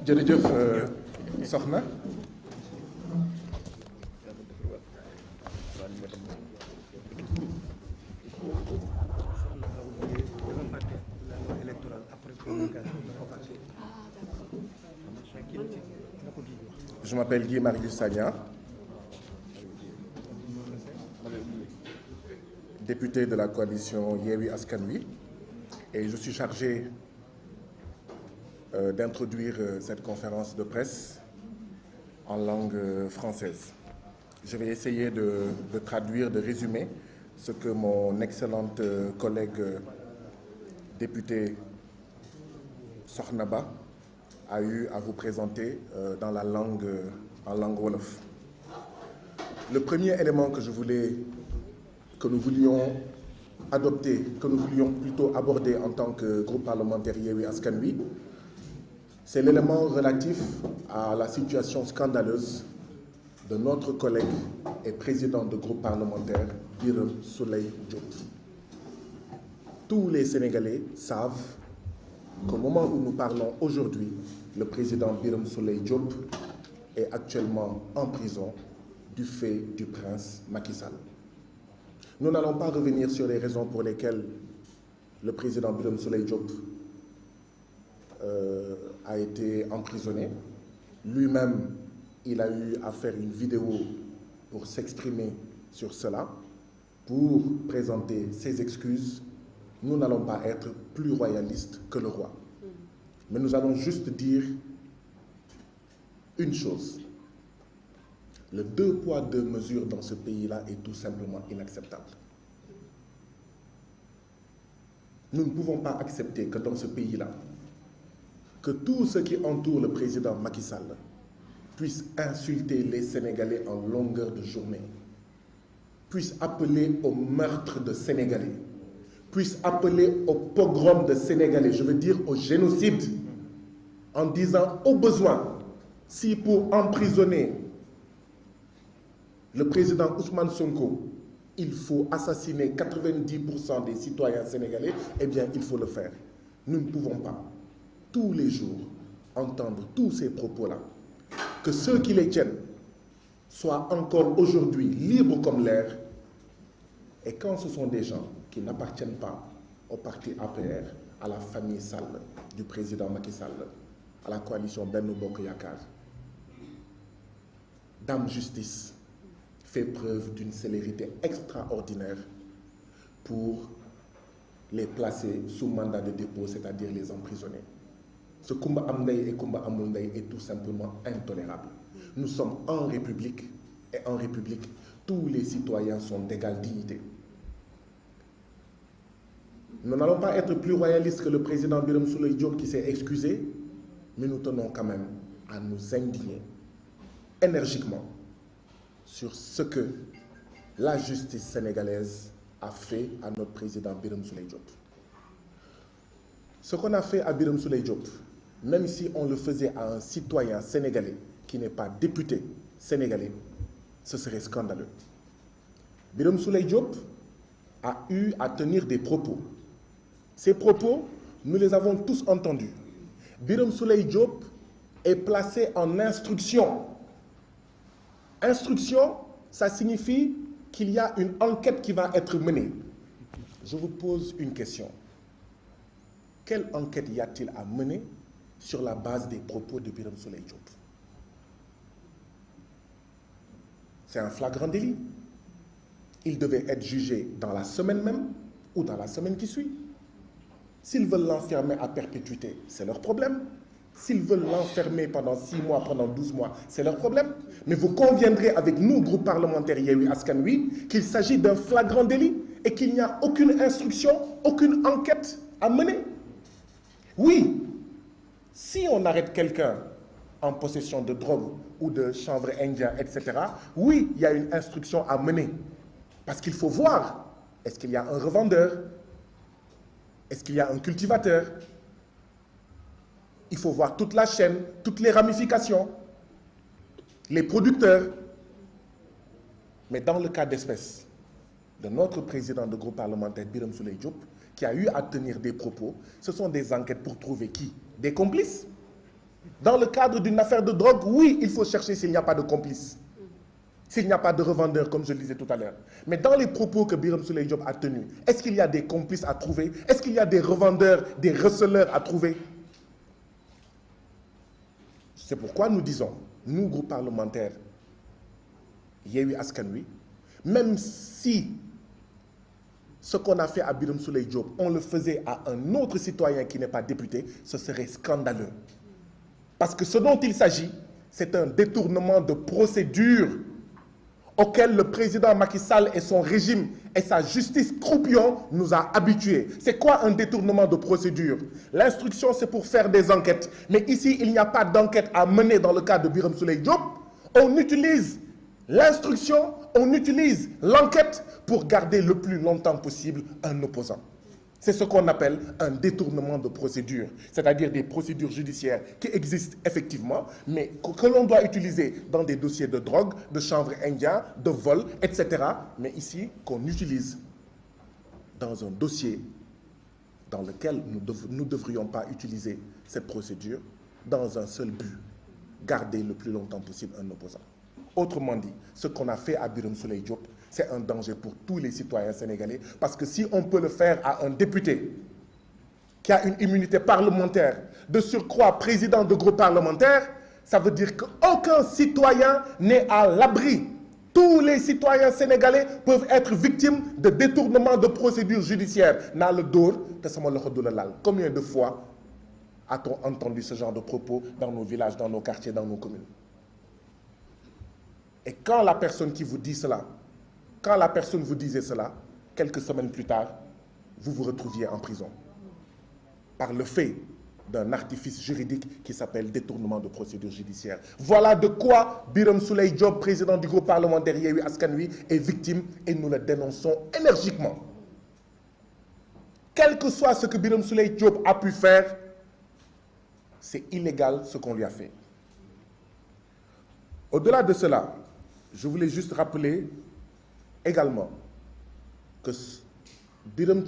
jërëjëf soxna. Je m'appelle Guy Marius Sagna, député de la coalition Yewwi Askan Wi, et je suis chargé d'introduire cette conférence de presse en langue française. Je vais essayer de traduire, de résumer ce que mon excellente collègue députée Sokhna Ba a eu à vous présenter en langue wolof. Le premier élément que nous voulions adopter, que nous voulions plutôt aborder en tant que groupe parlementaire Yewwi Askan Wi, c'est l'élément relatif à la situation scandaleuse de notre collègue et président de groupe parlementaire Birame Souleye Diop. Tous les Sénégalais savent qu'au moment où nous parlons aujourd'hui, le président Birame Souleye Diop est actuellement en prison du fait du prince Macky Sall. Nous n'allons pas revenir sur les raisons pour lesquelles le président Birame Souleye Diop a été emprisonné. Lui-même, il a eu à faire une vidéo pour s'exprimer sur cela, pour présenter ses excuses. Nous n'allons pas être plus royalistes que le roi. Mais nous allons juste dire une chose. Le 2 poids 2 mesures dans ce pays-là est tout simplement inacceptable. Nous ne pouvons pas accepter que dans ce pays-là, que tous ceux qui entourent le président Macky Sall puissent insulter les Sénégalais en longueur de journée, puissent appeler au meurtre de Sénégalais, puissent appeler au pogrom de Sénégalais, je veux dire au génocide, en disant au besoin, si pour emprisonner le président Ousmane Sonko, il faut assassiner 90% des citoyens sénégalais, eh bien il faut le faire. Nous ne pouvons pas tous les jours entendre tous ces propos-là, que ceux qui les tiennent soient encore aujourd'hui libres comme l'air, et quand ce sont des gens qui n'appartiennent pas au parti APR, à la famille Sall, du président Macky Sall, à la coalition Benno Bokk Yakaar, Dame Justice fait preuve d'une célérité extraordinaire pour les placer sous mandat de dépôt, c'est-à-dire les emprisonner. Ce Kumba am ndey et Kumba amul ndey est tout simplement intolérable. Nous sommes en République, et en République, tous les citoyens sont d'égale dignité. Nous n'allons pas être plus royalistes que le président Birame Souleye Diop qui s'est excusé, mais nous tenons quand même à nous indigner énergiquement sur ce que la justice sénégalaise a fait à notre président Birame Souleye Diop. Ce qu'on a fait à Birame Souleye Diop, même si on le faisait à un citoyen sénégalais qui n'est pas député sénégalais, ce serait scandaleux. Birame Souleye Diop a eu à tenir des propos. Ces propos, nous les avons tous entendus. Birame Souleye Diop est placé en instruction. Instruction, ça signifie qu'il y a une enquête qui va être menée. Je vous pose une question. Quelle enquête y a-t-il à mener sur la base des propos de Birame Souleye Diop? C'est un flagrant délit. Il devait être jugé dans la semaine même ou dans la semaine qui suit. S'ils veulent l'enfermer à perpétuité, c'est leur problème. S'ils veulent l'enfermer pendant 6 mois, pendant 12 mois, c'est leur problème. Mais vous conviendrez avec nous, groupe parlementaire Yewwi Askan Wi, qu'il s'agit d'un flagrant délit et qu'il n'y a aucune instruction, aucune enquête à mener. Oui, si on arrête quelqu'un en possession de drogue ou de chanvre indien, etc., oui, il y a une instruction à mener. Parce qu'il faut voir, est-ce qu'il y a un revendeur? Est-ce qu'il y a un cultivateur? Il faut voir toute la chaîne, toutes les ramifications, les producteurs. Mais dans le cas d'espèce, de notre président de groupe parlementaire, Birame Souleye Diop, qui a eu à tenir des propos, ce sont des enquêtes pour trouver qui? Des complices. Dans le cadre d'une affaire de drogue, oui, il faut chercher s'il n'y a pas de complices, s'il n'y a pas de revendeurs, comme je le disais tout à l'heure. Mais dans les propos que Birame Souleye Diop a tenus, est-ce qu'il y a des complices à trouver? Est-ce qu'il y a des revendeurs, des receleurs à trouver? C'est pourquoi nous disons, nous, groupe parlementaire, Yewwi Askan Wi, même si ce qu'on a fait à Birame Souleye Diop, on le faisait à un autre citoyen qui n'est pas député, ce serait scandaleux. Parce que ce dont il s'agit, c'est un détournement de procédure auquel le président Macky Sall et son régime et sa justice croupion nous a habitués. C'est quoi un détournement de procédure? L'instruction, c'est pour faire des enquêtes. Mais ici, il n'y a pas d'enquête à mener dans le cas de Birame Souleye Diop. On utilise l'instruction, on utilise l'enquête pour garder le plus longtemps possible un opposant. C'est ce qu'on appelle un détournement de procédure, c'est-à-dire des procédures judiciaires qui existent effectivement, mais que l'on doit utiliser dans des dossiers de drogue, de chanvre indien, de vol, etc. Mais ici, qu'on utilise dans un dossier dans lequel nous ne devrions pas utiliser cette procédure dans un seul but, garder le plus longtemps possible un opposant. Autrement dit, ce qu'on a fait à Birame Souleye Diop, c'est un danger pour tous les citoyens sénégalais, parce que si on peut le faire à un député qui a une immunité parlementaire, de surcroît président de groupe parlementaire, ça veut dire qu'aucun citoyen n'est à l'abri. Tous les citoyens sénégalais peuvent être victimes de détournement de procédures judiciaires. Naa la dóor te sama loxo du la laal. Combien de fois a-t-on entendu ce genre de propos dans nos villages, dans nos quartiers, dans nos communes? Et quand la personne qui vous dit cela, quand la personne vous disait cela, quelques semaines plus tard, vous vous retrouviez en prison par le fait d'un artifice juridique qui s'appelle détournement de procédure judiciaire. Voilà de quoi Birame Souleye Diop, président du groupe parlementaire Yewwi Askan Wi, est victime et nous le dénonçons énergiquement. Quel que soit ce que Birame Souleye Diop a pu faire, c'est illégal ce qu'on lui a fait. Au-delà de cela, je voulais juste rappeler également que Birame